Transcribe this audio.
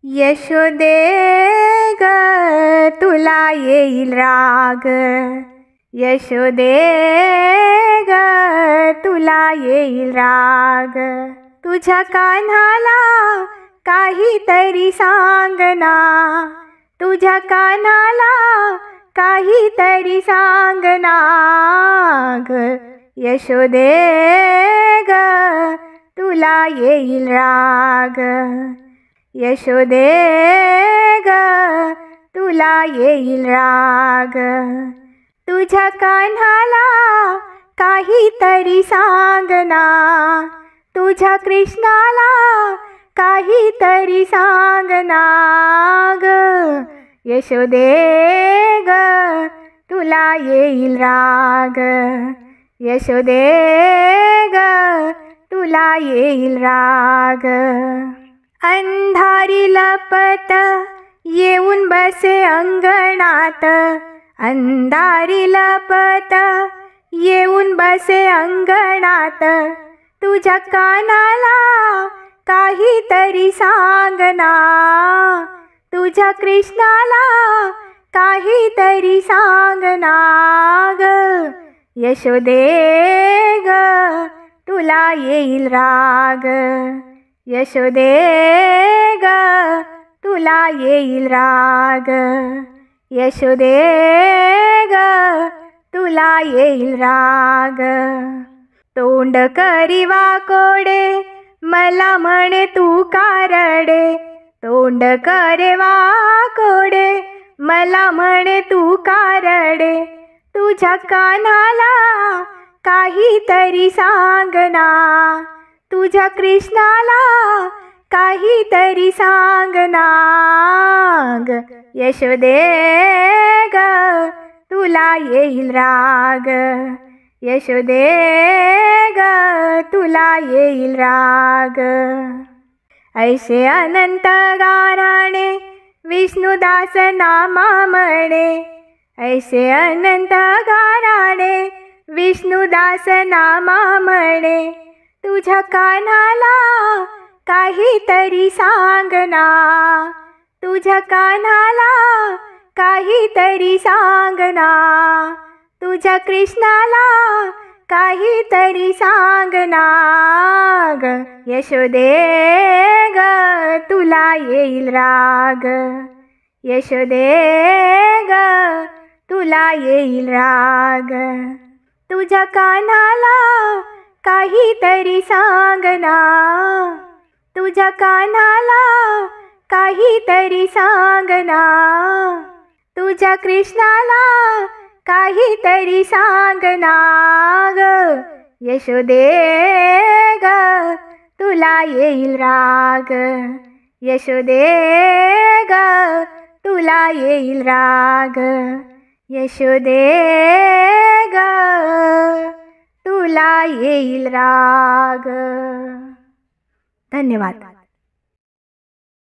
यशोदे ग तुला येईल राग, यशोदे ग तुला येईल राग. तुझ्या कान्हाला काहीतरी सांगना, तुझ्या कान्हाला काहीतरी सांगना ग. यशोदे ग तुला येईल राग, यशोदे ग तुला येईल राग. तुझ्या कान्हाला काहीतरी सांगना, तुझ्या कृष्णाला काहीतरी सांगना ग. यशोदे ग तुला येईल राग, यशोदे ग तुला येईल राग. अंधारी लपत येऊन बसे अंगणात, अंधारी लपत येऊन बसे अंगणात. तुझ्या कानाला काहीतरी सांगना, तुझ्या कृष्णाला काहीतरी सांगना ग. यशोदे ग तुला येईल राग, यशोदे ग तुला येईल राग. यशोदे ग तुला येईल राग. तोंड करी वाकोडे मला म्हणे तू कारडे, तोंड करे वाकोडे मला म्हणे तू कारडे. तुझ्या कानाला काहीतरी सांगना, तुझ्या कृष्णाला काहीतरी सांगना ग. यशोदे ग तुला येईल राग, यशोदे ग तुला येईल राग. ऐसे अनंत गाराणे विष्णुदास नामा म्हणे, ऐसे अनंत गाराणे विष्णुदास नामा म्हणे. तुझ्या कानाला काहीतरी सांगना, तुझ्या कानाला काहीतरी सांगना, तुझ्या कृष्णाला काहीतरी सांगना ग. यशोदे ग तुला येईल राग, यशोदे ग तुला येईल राग. तुझ्या कानाला काहीतरी सांगना, तुझ्या कानाला काहीतरी सांगना, तुझ्या कृष्णाला काहीतरी सांगना ग. यशोदे ग तुला येईल राग, यशोदे ग तुला येईल राग. यशोदे ग तुला येईल राग. धन्यवाद.